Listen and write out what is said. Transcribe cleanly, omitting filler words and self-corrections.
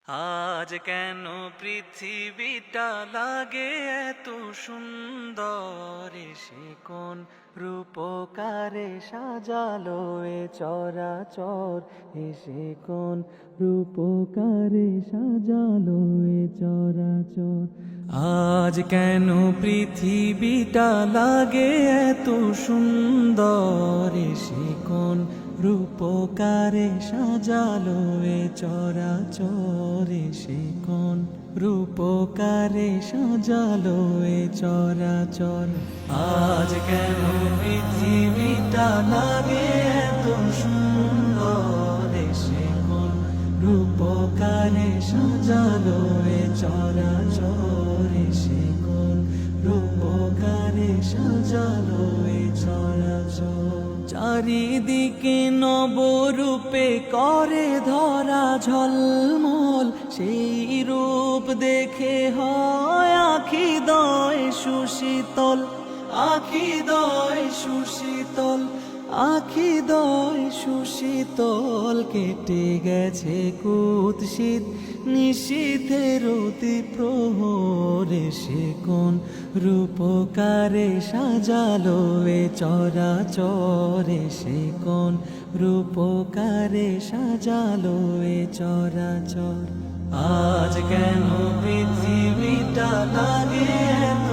আজ কেন পৃথিবীটা লাগে এত সুন্দর, সে কোন রূপকারে সাজালো এ চরাচর, এসে কোন রূপকারে সাজালো এ চরাচর। আজ কেন পৃথিবীটা লাগে এত সুন্দর, সে কোন রূপকারে সাজালো এ চরাচর, সে কোন রূপকারে সাজালো এ চরাচর। আজ কেন পৃথিবীটা লাগে এত সুন্দর, সে কোন রূপকারে সাজালো এ চরাচর, সে কোন রূপকারে সাজালো এ চরাচর। চারিদিকে নবরূপে করে ধরা ঝলমল, সেই রূপ দেখে হয় আখি দয় সুশীতল, আখি দয় সুশীতল, আখি দয় সুশীতল। কেটে গেছে কুৎসিত নিশীথের অতি প্রহরে, সে কোন রূপকারে সাজালো এ চরাচর, সে কোন রূপকারে সাজালো এ চরাচর। আজ কেন পৃথিবীটা লাগে এত